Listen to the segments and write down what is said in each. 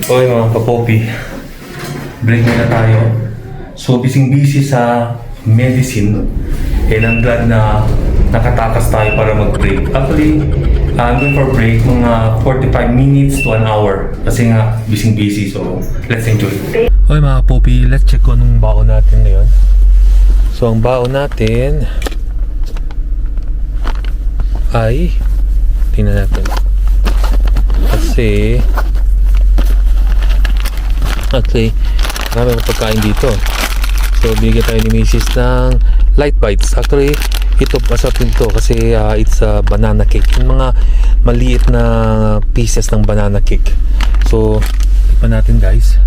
Okay mga kapopi, break na tayo. So busy sa medicine and I'm glad na nakatakas tayo para mag-break. Actually, I'm going for break mga 45 minutes to an hour kasi nga busy so let's enjoy. Okay mga kapopi, let's check kung anong baon natin ngayon. So ang baon natin ay tingnan natin kasi actually marami akong pagkain dito. So bigyan tayo ni Mrs. ng light bites. Actually ito masarap din to kasi it's a banana cake, yung mga maliit na pieces ng banana cake. So tikman natin guys.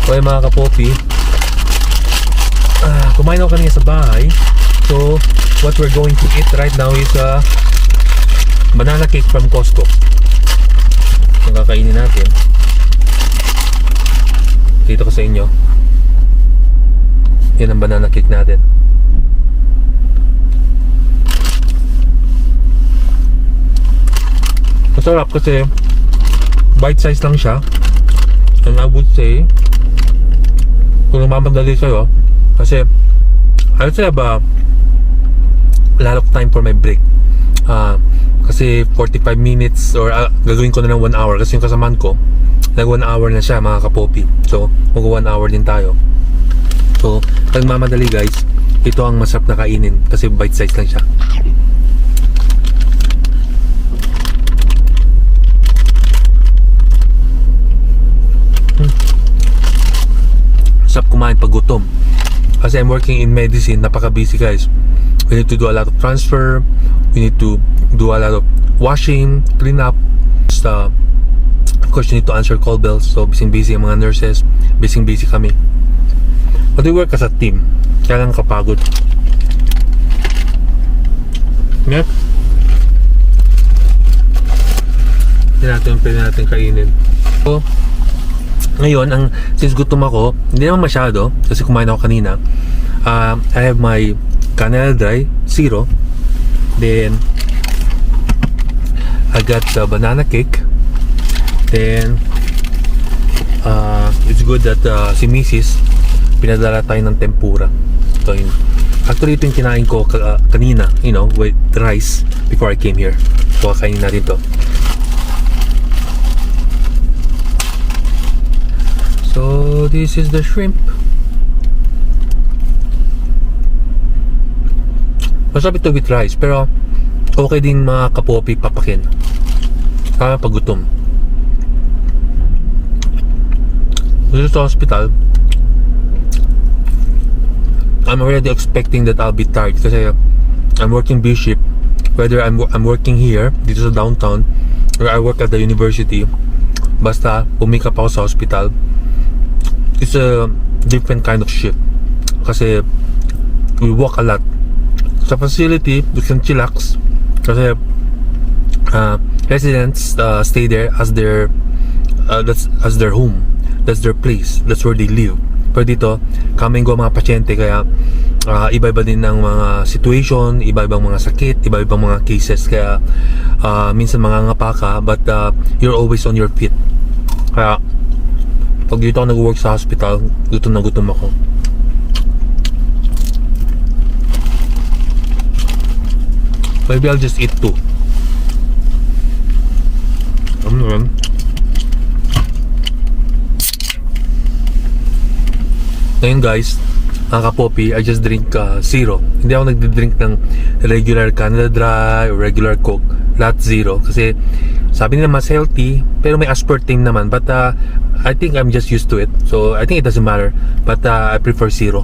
Okay mga kapopi, kumain ako kanina sa bahay. So what we're going to eat right now is banana cake from Costco. Ang kakainin natin dito ko sa inyo. Yan ang banana cake natin. Masarap kasi bite size lang siya. And I would say kung namamadali sa'yo, kasi I would say a lot of time for my break. Kasi 45 minutes or gagawin ko na ng 1 hour kasi yung kasamaan ko nag 1 hour na siya mga kapopi. So mag 1 hour din tayo. So pag mamadali guys, ito ang masarap na kainin kasi bite size lang siya. Sarap kumain pag gutom. Kasi I'm working in medicine, napaka busy guys. We need to do a lot of transfer. We need to do a lot of washing, clean up. Of course, you need to answer call bells. So, busy ang mga nurses. Busy kami. But we work as a team. Kaya lang kapagod. Yeah. Pwede natin kainin. So, ngayon, since gutom ako, hindi naman masyado kasi kumain ako kanina. I have my Canela Dry Zero. Then I got the banana cake. Then it's good that si Mrs. pinadala tayo ng tempura. So, actually ito yung kinain ko kanina, you know, with rice before I came here. So kakainin natin to. So this is the shrimp. Masarap ito with rice, pero okay din mga kapopi papakin. Kaya pag gutom. Dito sa hospital, I'm already expecting that I'll be tired kasi I'm working B shift. Whether I'm working here, dito sa downtown, or I work at the university, basta pumikap ako sa hospital, it's a different kind of shift. Kasi we walk a lot. Sa facility, we can chillax kasi residents stay there as their home. That's their place. That's where they live. Pero dito, coming go mga pasyente, kaya iba-iba din ng mga situation, iba-ibang mga sakit, iba-ibang mga cases, kaya minsan mga ngapa ka, but you're always on your feet. Kaya pag dito ako nag-work sa hospital, gutom na gutom ako. Maybe I'll just eat 2. Ngayon guys, mga kapopi, I just drink zero. Hindi ako nagdi-drink ng regular Canada Dry or regular Coke. Lahat zero. Kasi sabi nila mas healthy, pero may aspartame naman. But I think I'm just used to it. So I think it doesn't matter. But I prefer zero.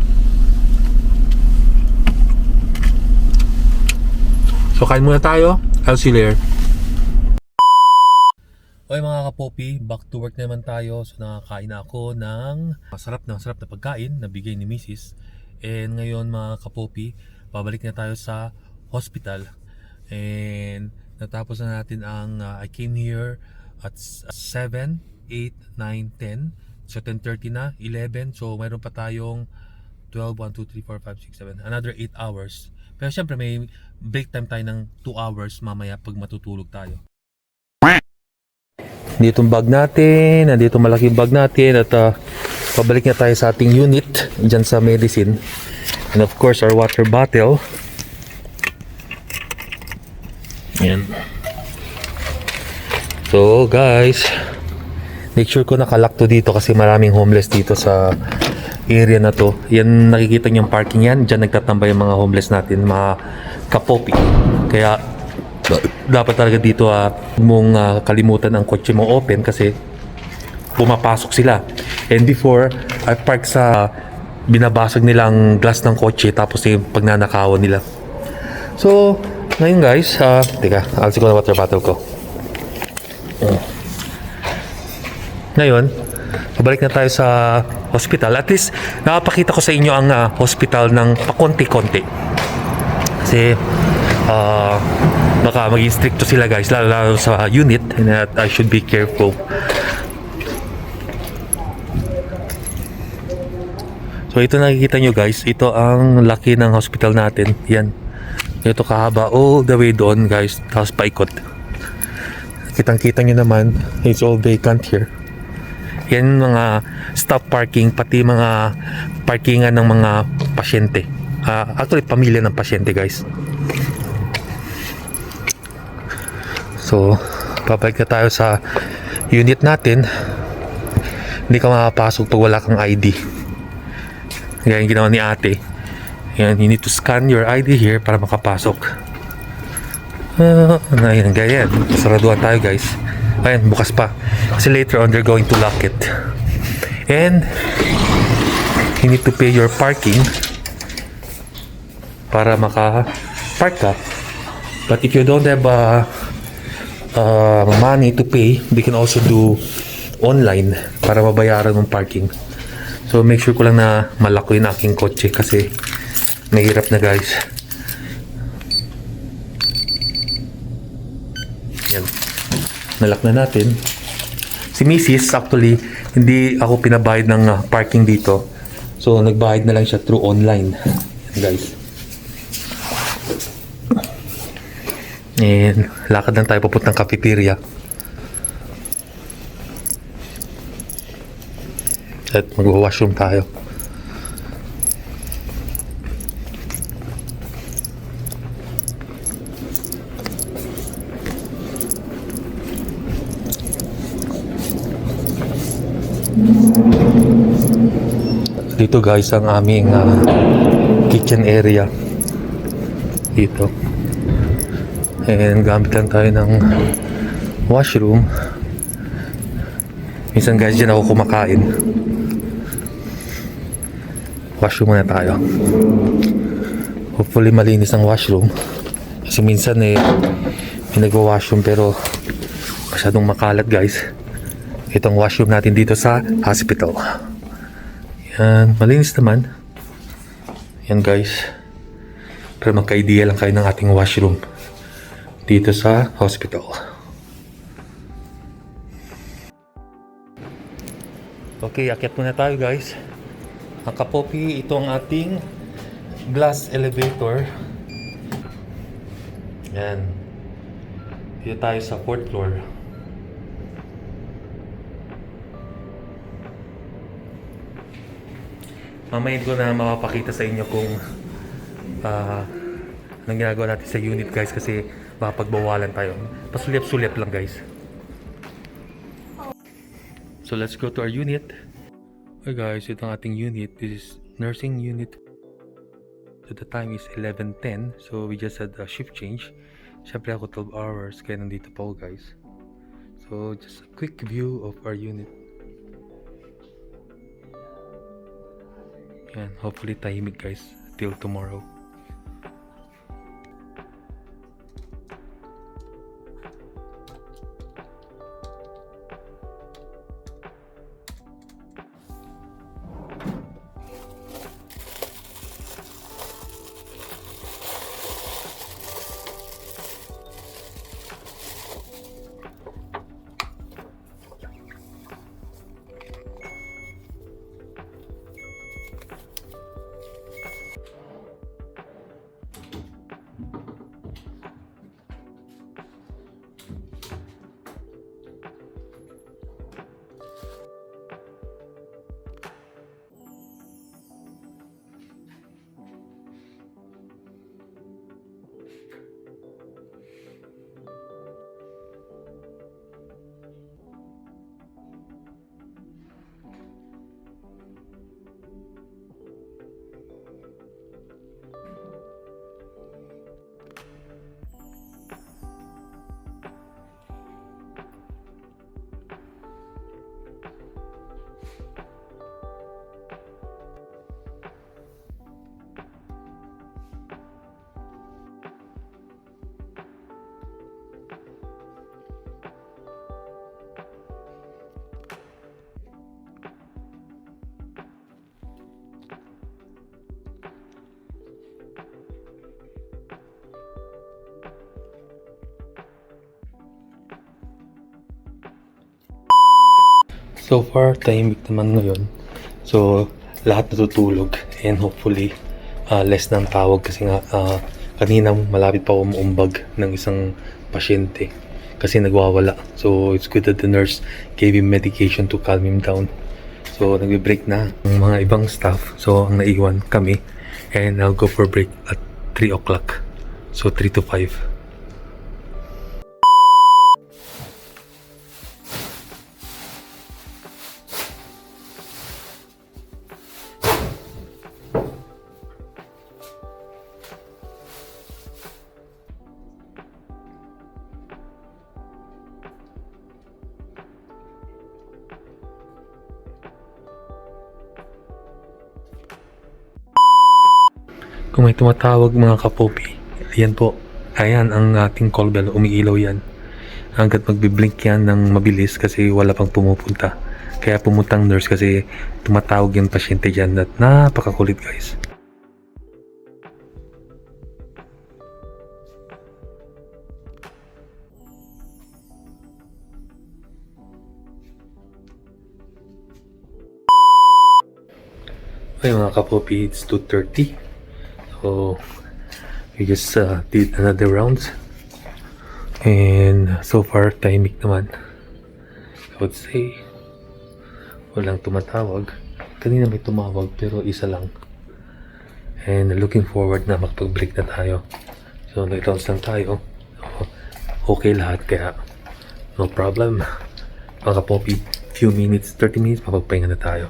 So kain muna tayo. I'll see you later. Okay mga kapopi, back to work naman tayo. So nakakain na ako ng masarap na pagkain na bigay ni Mrs. And ngayon mga kapopi, babalik na tayo sa hospital. And natapos na natin ang I came here at 7, 8, 9, 10. So 10:30 na, 11. So mayroon pa tayong 12, 1, 2, 3, 4, 5, 6, 7. Another 8 hours. Pero syempre may break time tayo ng 2 hours mamaya pag matutulog tayo. Dito yung bag natin, nandito malaking bag natin at pabalik na tayo sa ating unit dyan sa medicine. And of course, our water bottle. Yan. So guys, make sure ko nakalock to dito kasi maraming homeless dito sa area na to. Yan, nakikita niyo yung parking yan. Diyan nagtatambay yung mga homeless natin, mga kapopi. Kaya dapat talaga dito mong kalimutan ang kotse mo open kasi pumapasok sila. And before, I park sa binabasag nilang glass ng kotse tapos yung pagnanakawan nila. So, ngayon guys, teka, alsi ko na water bottle ko. Ngayon, pabalik na tayo sa hospital. At least, nakapakita ko sa inyo ang hospital ng pakonti-konti. Kasi, baka maging stricto sila guys, lalo sa unit, and I should be careful. So ito nakikita nyo guys, ito ang laki ng hospital natin. Yan, ito kahaba all the way doon guys, tapos paikot. Kitang kita nyo naman, it's all vacant here. Yan mga stop parking, pati mga parkingan ng mga pasyente. Actually pamilya ng pasyente guys. So, babalik na tayo sa unit natin. Hindi ka makapasok pag wala kang ID. Yan yung ginawa ni ate. Yan, you need to scan your ID here para makapasok. Ayan, ganyan. Saraduhan tayo guys. Ayan, bukas pa. Kasi later on, they're going to lock it. And, you need to pay your parking para maka-park ka. But if you don't have money to pay, they can also do online para mabayaran ng parking. So make sure ko lang na malako yung aking kotse kasi mahirap na guys. Yan, nalak na natin. Si Mrs. actually hindi ako pinabayad ng parking dito, so nagbayad na lang siya through online. Yan guys. And lakad lang tayo papuntang cafeteria. At mag-washroom tayo. Dito guys ang aming kitchen area. Dito. And gamit lang tayo ng washroom. Minsan guys dyan ako kumakain. Washroom muna tayo. Hopefully malinis ang washroom. Kasi minsan may nagwa-washroom pero masyadong makalat guys. Itong washroom natin dito sa hospital. Yan, malinis naman. Yan guys. Pero magka-idea lang kayo ng ating washroom dito sa hospital. Okay, akyat muna tayo guys. Ang kapopi, ito ang ating glass elevator. Yan. Dito tayo sa 4th floor. Mamaya ko na mapapakita sa inyo kung anong ginagawa natin sa unit guys kasi mapagbawalan tayo. Pasulyap-sulyap lang guys. So let's go to our unit. Okay guys, ito ang ating unit. This is nursing unit. So the time is 11:10. So we just had a shift change. Siyempre ako 12 hours kaya nandito pa ako guys. So just a quick view of our unit. Yan, hopefully tahimik guys till tomorrow. So far, tahimik naman ngayon. So, lahat natutulog and hopefully less ng tawag kasi nga kanina malapit pa ako maumbag ng isang pasyente kasi nagwawala. So, it's good that the nurse gave him medication to calm him down. So, nagbe-break na ang mga ibang staff. So, ang naiwan kami and I'll go for break at 3 o'clock. So, 3 to 5. Kung may tumatawag mga kapopi, yan po. Ayan ang ating call bell, umiilaw yan. Hanggat magbiblink yan ng mabilis kasi wala pang pumupunta. Kaya pumuntang nurse kasi tumatawag yung pasyente dyan at napakakulit guys. Okay mga kapopi, it's 2:30. So, we just did another round and so far tahimik naman. I would say walang tumatawag. Kanina may tumawag pero isa lang, and looking forward na makapag-break na tayo. So nag-rounds lang tayo, so, okay lahat kaya no problem mga kapopi. Few minutes, 30 minutes mapagpahinga na tayo.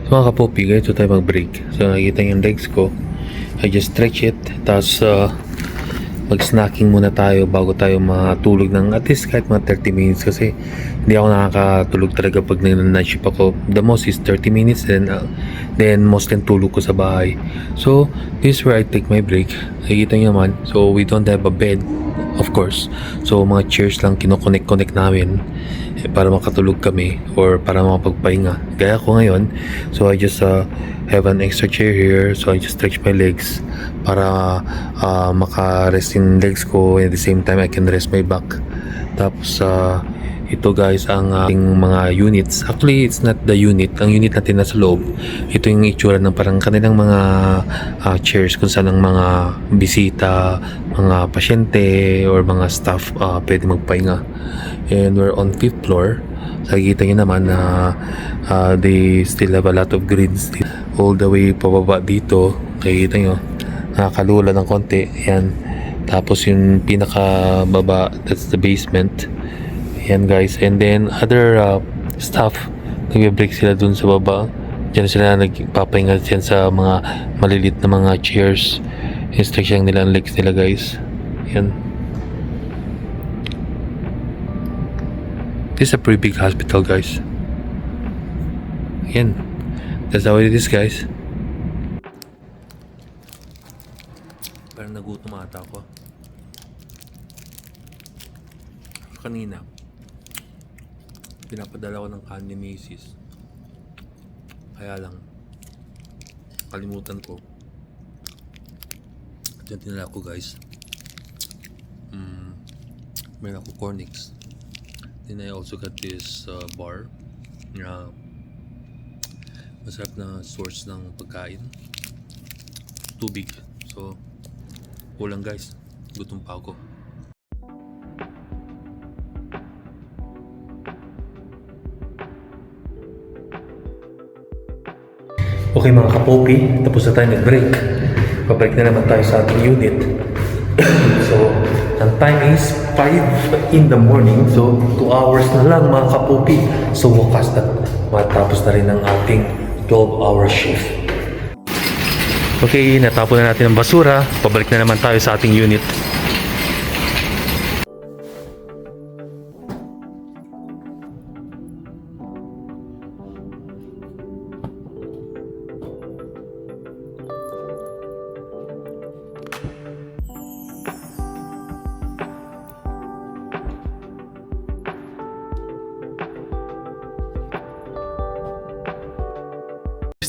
So mga kapopi, guys, so tayo mag-break. So nakikita yung legs ko, I just stretch it, tapos mag-snacking muna tayo bago tayo matulog ng at least kahit mga 30 minutes kasi hindi ako nakakatulog talaga pag nag-night shift ako. The most is 30 minutes then most din tulog ko sa bahay. So this is where I take my break. Nakikita nyo naman, so we don't have a bed of course. So mga chairs lang kinoconnect namin para makatulog kami or para makapagpahinga. Gaya ko ngayon, so I just have an extra chair here, so I just stretch my legs para maka-rest yung legs ko and at the same time I can rest my back. Tapos ito guys ang ating mga units. Actually it's not the unit, ang unit natin nasa loob. Ito yung itsura ng parang kanilang mga chairs kung saan ang mga bisita, mga pasyente or mga staff pwede magpahinga. And we're on 5th floor. Nakikita nyo naman na they still have a lot of greens all the way pababa dito. Nakikita nyo, nakakalula ng konti. Yan. Tapos yung pinakababa, that's the basement. Yan guys. And then other staff, nagbe-break sila dun sa baba. Diyan sila nagpapahinga dyan sa mga malilit na mga chairs. Instruction nila ang legs nila guys. Yan. This is a pretty big hospital guys. Again, that's how it is guys. Parang nagutom ata ako. Kanina pinapadala ko ng kanin ni Macy's, kaya lang kalimutan ko. Diyan tinala ko guys. Meron ako Cornix. Then I also got this bar na masarap na source ng pagkain. Tubig. So, kulang guys. Gutom pa ako. Okay mga kapopi, tapos na tayo nag-break. Pabreak na naman tayo sa ating unit. So, ang time is 5 in the morning. So, 2 hours na lang mga kapopi. So, wakas na matapos na rin ang ating 12-hour shift. Okay, natapon na natin ang basura. Pabalik na naman tayo sa ating unit.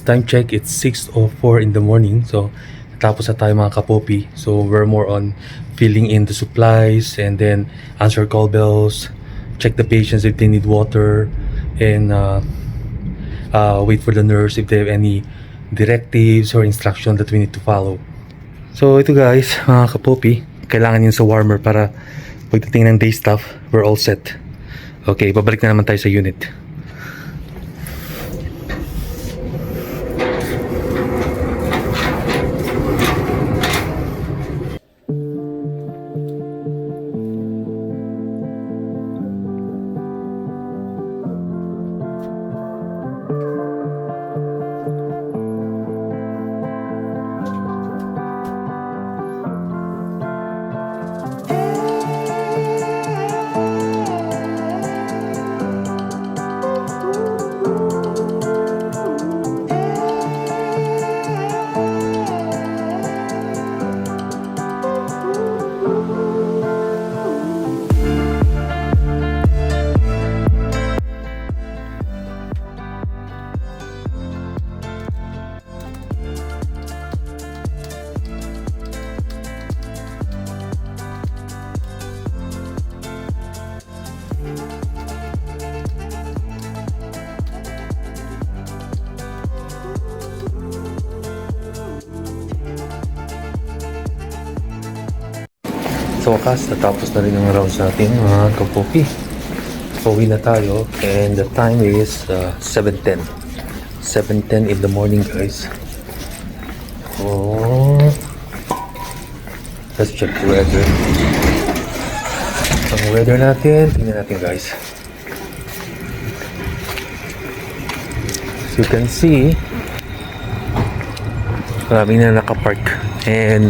Time check, it's 6:04 in the morning. So tapos na tayo mga kapopi. So we're more on filling in the supplies and then answer call bells, check the patients if they need water, and wait for the nurse if they have any directives or instruction that we need to follow. So ito guys, mga kapopi, kailangan yun sa warmer para pagdating ng day staff, we're all set. Okay, babalik na naman tayo sa unit. Sa wakas, natapos na rin ang rounds natin mga kapopi. Pauwi na tayo and the time is 7:10. 7:10 in the morning guys. Oh, let's check the weather. Ang weather natin, tingnan natin guys. As you can see, maraming na nakapark and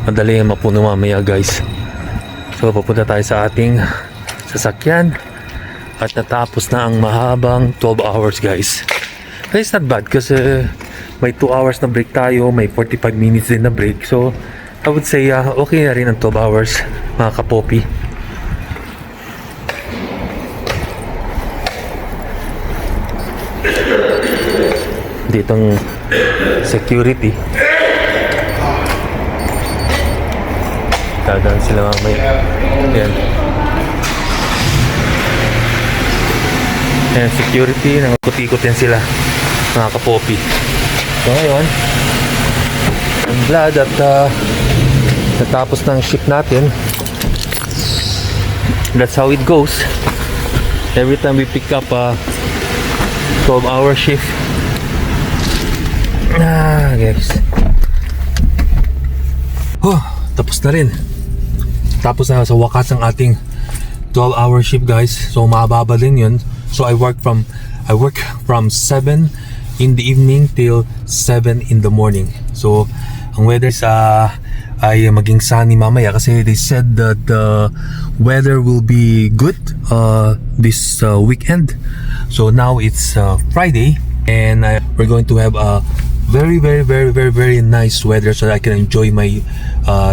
madali yung mapuno mamaya guys. So papunta tayo sa ating sasakyan at natapos na ang mahabang 12 hours guys. But it's not bad kasi may 2 hours na break tayo, may 45 minutes din na break. So I would say okay na rin ang 12 hours mga kapopi. Ditong security. Dadaan sila mamaya. Ayan. Ayan, security. Nangukot-ikot yan sila. Mga kapopi. So ngayon, I'm glad at natapos ng shift natin. That's how it goes. Every time we pick up a 12-hour shift. Guys. Tapos na rin. Tapos na sa wakas ang ating 12-hour shift guys. So mababa din yun. So I work from 7 in the evening till 7 in the morning. So ang weather ay maging sunny mamaya kasi they said that the weather will be good this weekend. So now it's Friday and we're going to have a very nice weather so that I can enjoy my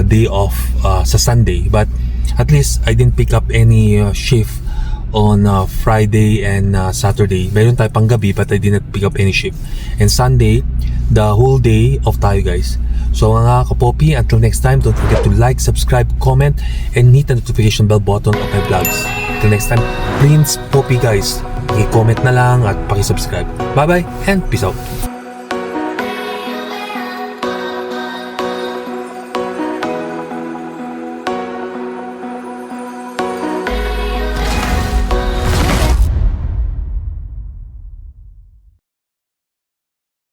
day off sa Sunday. But at least I didn't pick up any shift on Friday and Saturday. Meron tayo pang gabi but I didn't pick up any shift. And Sunday, the whole day off tayo guys. So mga kapopi, until next time, don't forget to like, subscribe, comment, and hit the notification bell button of my vlogs. Until next time, Prince Poppy guys. I-comment na lang at paki-subscribe. Bye bye and peace out.